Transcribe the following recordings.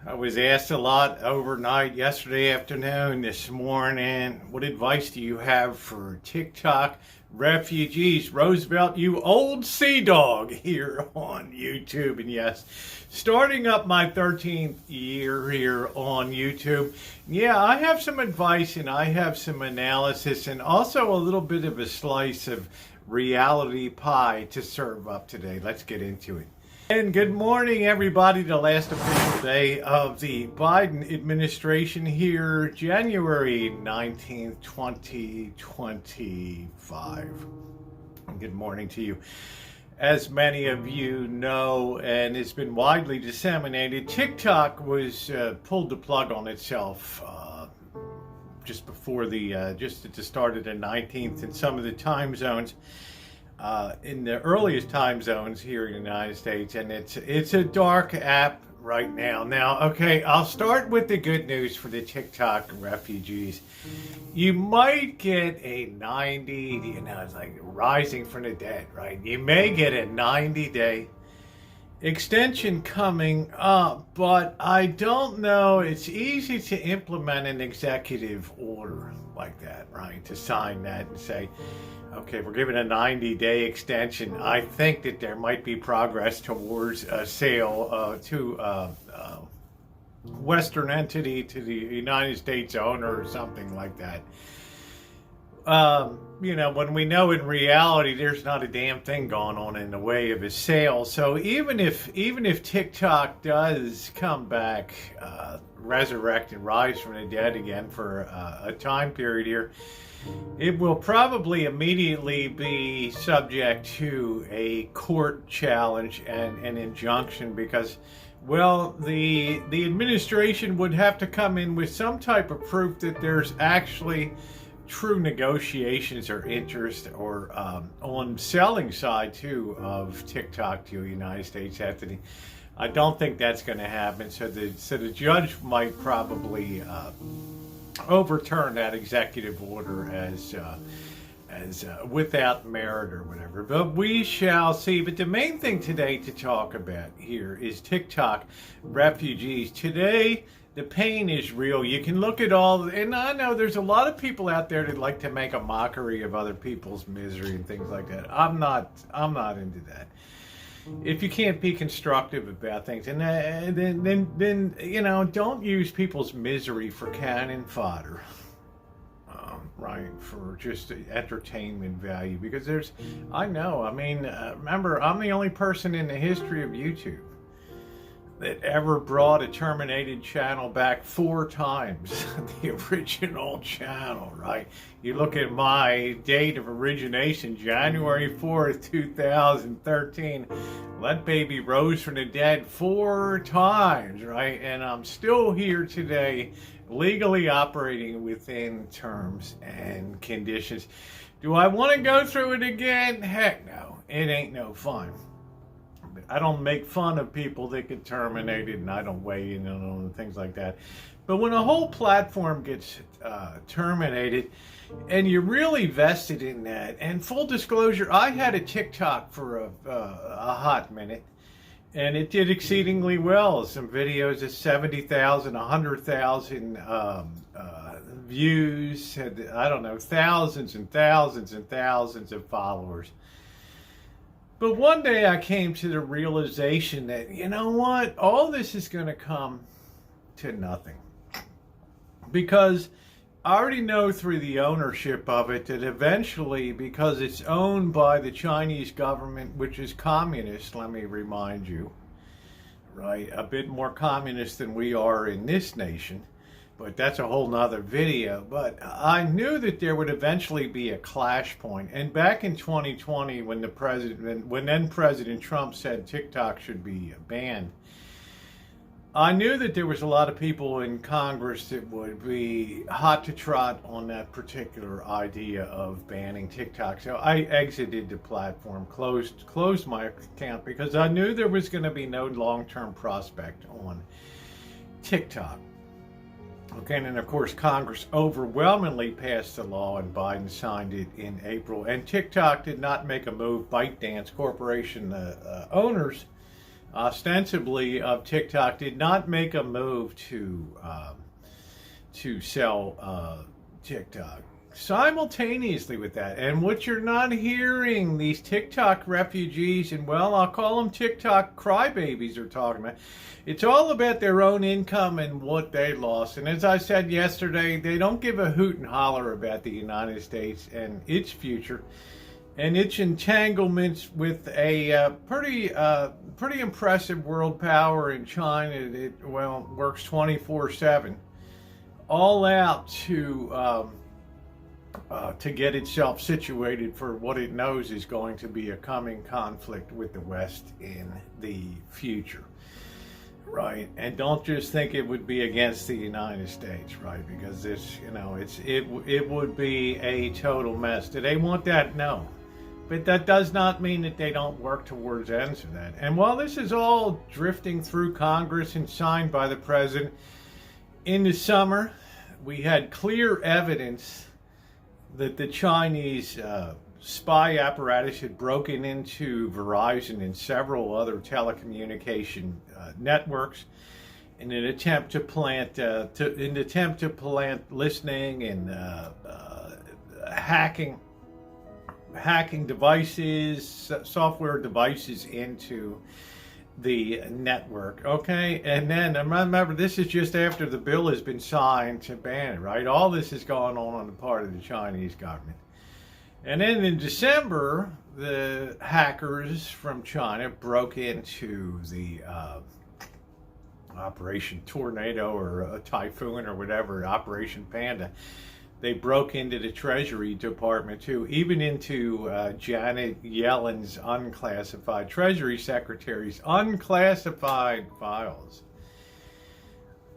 I was asked a lot overnight, yesterday afternoon, this morning. What advice do you have for TikTok refugees? Roosevelt, you old sea dog, here on YouTube. And yes, starting up my 13th year here on YouTube. Yeah, I have some advice and I have some analysis and also a little bit of a slice of reality pie to serve up today. Let's get into it. And good morning, everybody. The last official day of the Biden administration here, January 19th, 2025. Good morning to you. As many of you know, and it's been widely disseminated, TikTok was pulled the plug on itself just before just at the start of the 19th in some of the time zones. In the earliest time zones here in the United States, and it's a dark app right now. Now, okay, I'll start with the good news for the TikTok refugees. You might get a 90, it's like rising from the dead, right? You may get a 90-day extension coming up, but I don't know. It's easy to implement an executive order like that, right? To sign that and say, okay, we're giving a 90-day extension. I think that there might be progress towards a sale to Western entity, to the United States owner or something like that. When we know in reality there's not a damn thing going on in the way of a sale. So even if TikTok does come back, resurrect and rise from the dead again for a time period here, it will probably immediately be subject to a court challenge and an injunction because, well, the administration would have to come in with some type of proof that there's actually true negotiations or interest or on selling side too of TikTok to the United States entity. I don't think that's going to happen. So the judge might probably overturn that executive order as without merit or whatever. But we shall see. But the main thing today to talk about here is TikTok refugees. Today, the pain is real. You can look at all, and I know there's a lot of people out there that like to make a mockery of other people's misery and things like that. I'm not into that. If you can't be constructive about things, and then don't use people's misery for cannon fodder, right? For just entertainment value. Because remember, I'm the only person in the history of YouTube that ever brought a terminated channel back 4 times, the original channel, right? You look at my date of origination, January 4th, 2013, that baby rose from the dead 4 times, right? And I'm still here today, legally operating within terms and conditions. Do I want to go through it again? Heck no, it ain't no fun. I don't make fun of people that get terminated, and I don't weigh in on things like that. But when a whole platform gets terminated, and you're really vested in that, and full disclosure, I had a TikTok for a hot minute, and it did exceedingly well. Some videos at 70,000, 100,000 views, had, thousands and thousands and thousands of followers. But one day I came to the realization that, you know what, all this is going to come to nothing. Because I already know through the ownership of it that eventually, because it's owned by the Chinese government, which is communist, let me remind you, right, a bit more communist than we are in this nation. But that's a whole nother video. But I knew that there would eventually be a clash point. And back in 2020, when then President Trump said TikTok should be banned, I knew that there was a lot of people in Congress that would be hot to trot on that particular idea of banning TikTok. So I exited the platform, closed my account, because I knew there was going to be no long-term prospect on TikTok. Okay, and then of course Congress overwhelmingly passed the law and Biden signed it in April. And TikTok did not make a move. ByteDance Corporation owners ostensibly of TikTok, did not make a move to sell TikTok. Simultaneously with that, and what you're not hearing, these TikTok refugees, and well, I'll call them TikTok crybabies, are talking about, it's all about their own income and what they lost. And as I said yesterday, they don't give a hoot and holler about the United States and its future and its entanglements with a pretty impressive world power in China that, well, works 24/7, all out to get itself situated for what it knows is going to be a coming conflict with the West in the future, right? And don't just think it would be against the United States, right? Because this, it would be a total mess. Do they want that? No. But that does not mean that they don't work towards ends of that. And while this is all drifting through Congress and signed by the president, in the summer, we had clear evidence that the Chinese spy apparatus had broken into Verizon and several other telecommunication networks in an attempt to plant listening and hacking devices, software devices into the network. Okay, and then remember, this is just after the bill has been signed to ban it, right? All this is going on the part of the Chinese government. And then in December, the hackers from China broke into the Operation Tornado or a Typhoon or whatever, Operation Panda. They broke into the Treasury Department too, even into Janet Yellen's unclassified Treasury Secretary's unclassified files.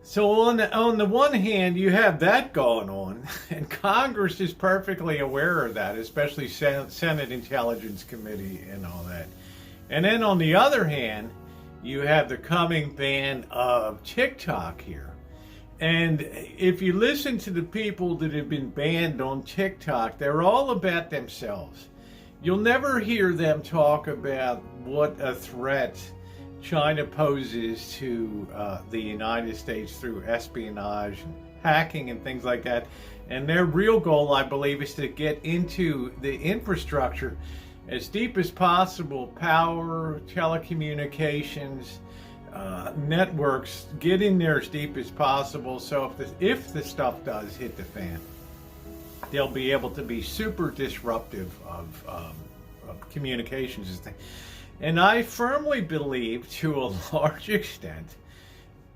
So on the one hand, you have that going on, and Congress is perfectly aware of that, especially Senate Intelligence Committee and all that. And then on the other hand, you have the coming ban of TikTok here. And if you listen to the people that have been banned on TikTok, they're all about themselves. You'll never hear them talk about what a threat China poses to the United States through espionage and hacking and things like that. And their real goal, I believe, is to get into the infrastructure as deep as possible, power, telecommunications, networks, get in there as deep as possible, so if the stuff does hit the fan, they'll be able to be super disruptive of communications. And I firmly believe, to a large extent,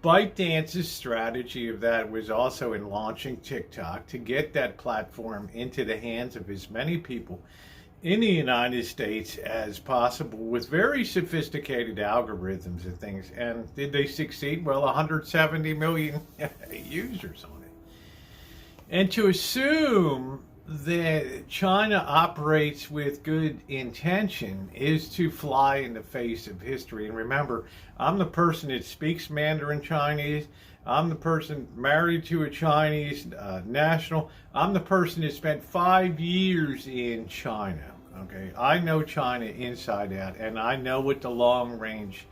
ByteDance's strategy of that was also in launching TikTok to get that platform into the hands of as many people in the United States as possible with very sophisticated algorithms and things. And did they succeed? Well, 170 million users on it. And to assume that China operates with good intention is to fly in the face of history. And remember, I'm the person that speaks Mandarin Chinese. I'm the person married to a Chinese national. I'm the person that spent 5 years in China. Okay, I know China inside out, and I know what the long range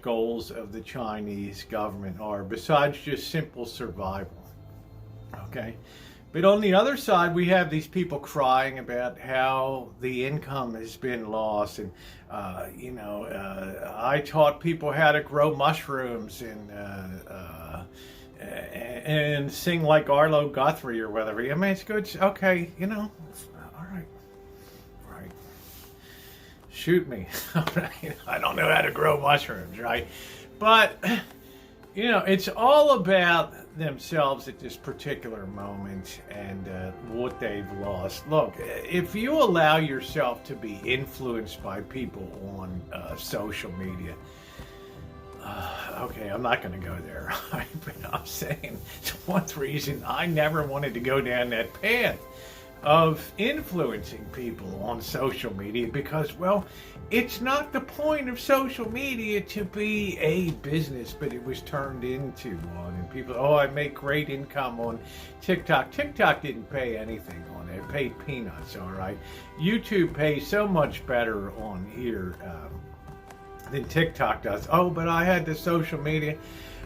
goals of the Chinese government are, besides just simple survival. Okay, but on the other side, we have these people crying about how the income has been lost, and I taught people how to grow mushrooms and sing like Arlo Guthrie or whatever. I mean, it's good. Okay, all right. Shoot me. I don't know how to grow mushrooms, right? But, it's all about themselves at this particular moment and what they've lost. Look, if you allow yourself to be influenced by people on social media, okay, I'm not going to go there, right? But I'm saying it's one reason I never wanted to go down that path of influencing people on social media, because, well, it's not the point of social media to be a business, but it was turned into one. And people, I make great income on TikTok. TikTok didn't pay anything on it. It paid peanuts, all right? YouTube pays so much better on here than TikTok does. Oh, but I had the social media.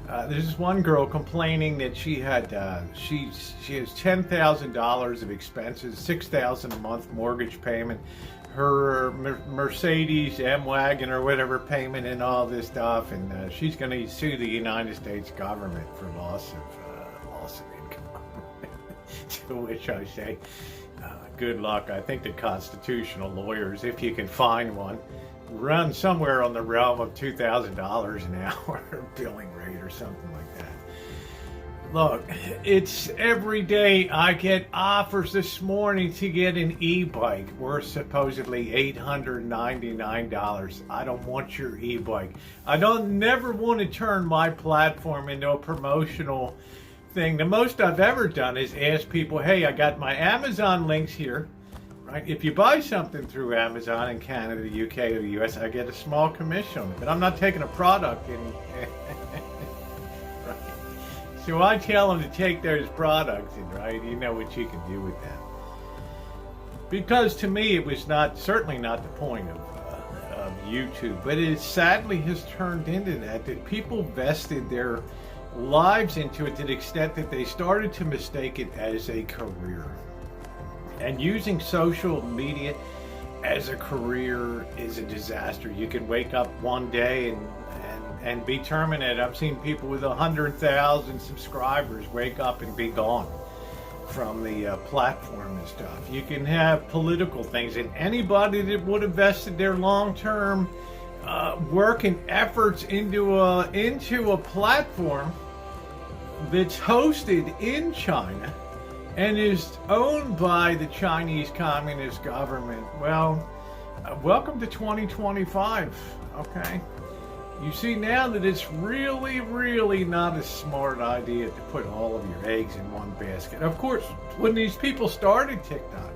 There's this one girl complaining that she had she has $10,000 of expenses, $6,000 a month mortgage payment, her Mercedes M-Wagon or whatever payment, and all this stuff, and she's going to sue the United States government for loss of income. To which I say, good luck. I think the constitutional lawyers, if you can find one, run somewhere on the realm of $2,000 an hour billing rate or something like that. Look, it's every day I get offers. This morning to get an e-bike worth supposedly $899. I don't want your e-bike. I never want to turn my platform into a promotional thing. The most I've ever done is ask people, hey, I got my Amazon links here. Right? If you buy something through Amazon in Canada, the UK, or the US, I get a small commission on it. But I'm not taking a product in. Right? So I tell them to take those products in, right? You know what you can do with that. Because to me, it was certainly not the point of YouTube. But it sadly has turned into that people vested their lives into it to the extent that they started to mistake it as a career. And using social media as a career is a disaster. You can wake up one day and be terminated. I've seen people with 100,000 subscribers wake up and be gone from the platform and stuff. You can have political things, and anybody that would have vested their long-term work and efforts into a platform that's hosted in China and is owned by the Chinese Communist government. Well, welcome to 2025, okay? You see now that it's really, really not a smart idea to put all of your eggs in one basket. Of course, when these people started TikTok,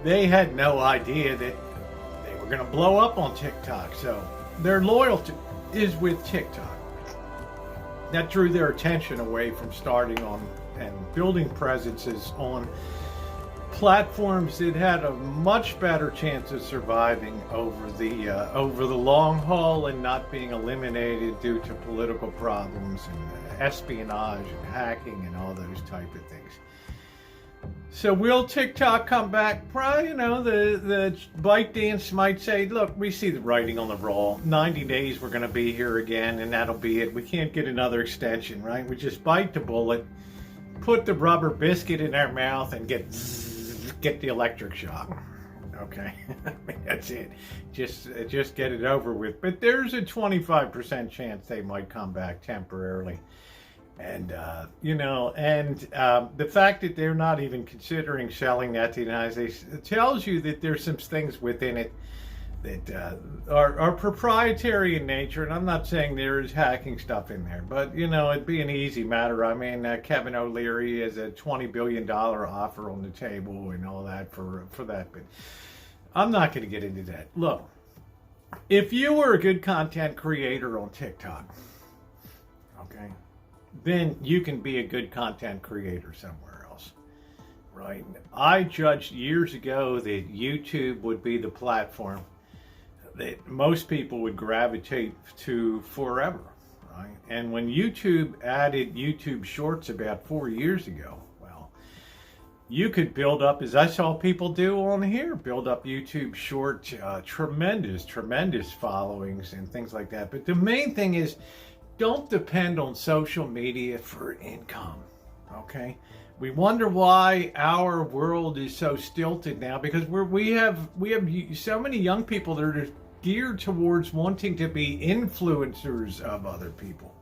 they had no idea that they were going to blow up on TikTok. So their loyalty is with TikTok. That drew their attention away from starting on and building presences on platforms that had a much better chance of surviving over the long haul and not being eliminated due to political problems and espionage and hacking and all those type of things. So will TikTok come back? Probably, the ByteDance might say, look, we see the writing on the wall. 90 days we're going to be here again, and that'll be it. We can't get another extension, right? We just bite the bullet, put the rubber biscuit in our mouth, and get the electric shock. Okay, that's it. Just get it over with. But there's a 25% chance they might come back temporarily. And, the fact that they're not even considering selling that to the United States tells you that there's some things within it that are proprietary in nature. And I'm not saying there is hacking stuff in there, but, it'd be an easy matter. I mean, Kevin O'Leary has a $20 billion offer on the table and all that for that. But I'm not going to get into that. Look, if you were a good content creator on TikTok, okay, then you can be a good content creator somewhere else, right? I judged years ago that YouTube would be the platform that most people would gravitate to forever, right? And when YouTube added YouTube Shorts about 4 years ago, well, you could build up, as I saw people do on here, build up YouTube Short, tremendous followings and things like that. But the main thing is, don't depend on social media for income, okay? We wonder why our world is so stilted now, because we have so many young people that are geared towards wanting to be influencers of other people,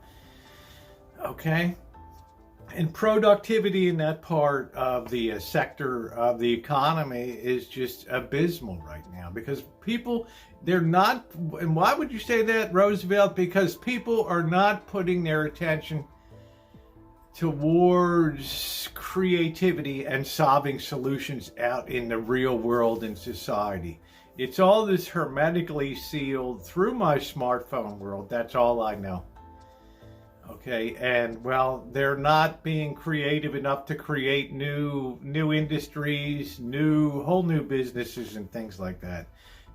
okay? And productivity in that part of the sector of the economy is just abysmal right now, because people, they're not, and why would you say that, Roosevelt? Because people are not putting their attention towards creativity and solving solutions out in the real world and society. It's all this hermetically sealed through my smartphone world. That's all I know. Okay, and well, they're not being creative enough to create new industries, whole new businesses and things like that.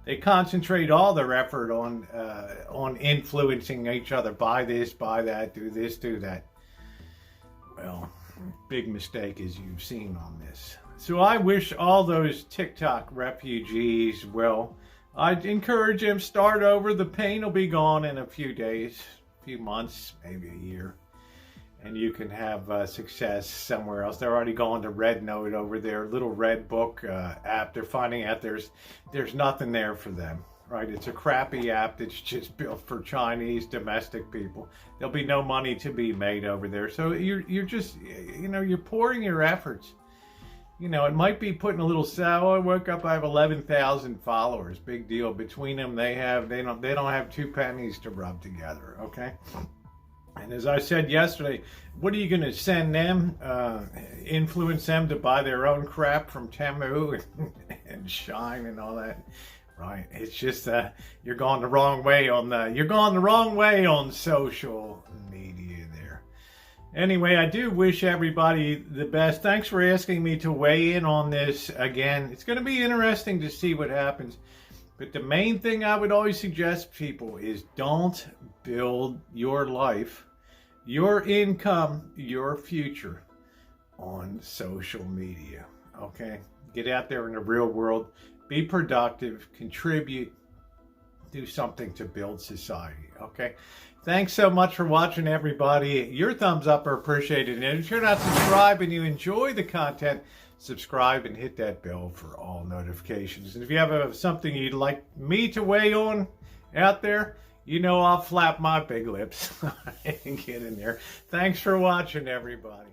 They concentrate all their effort on influencing each other. Buy this, buy that, do this, do that. Well, big mistake as you've seen on this. So I wish all those TikTok refugees well. I'd encourage them, start over. The pain will be gone in a few days, a few months, maybe a year. And you can have success somewhere else. They're already going to Red Note over there, little Red Book app. They're finding out there's nothing there for them, right? It's a crappy app that's just built for Chinese domestic people. There'll be no money to be made over there. So you're just, you're pouring your efforts. It might be putting a little salad. I woke up, I have 11,000 followers. Big deal. Between them, they don't have 2 pennies to rub together. Okay. And as I said yesterday, what are you going to send them? Influence them to buy their own crap from Temu and Shine and all that, right? It's just you're going the wrong way on social media there. Anyway, I do wish everybody the best. Thanks for asking me to weigh in on this again. It's going to be interesting to see what happens. But the main thing I would always suggest people is don't build your life, your income, your future on social media, okay? Get out there in the real world, be productive, contribute, do something to build society, okay? Thanks so much for watching, everybody. Your thumbs up are appreciated. And if you're not subscribed and you enjoy the content, subscribe and hit that bell for all notifications. And if you have something you'd like me to weigh on out there, I'll flap my big lips and get in there. Thanks for watching, everybody.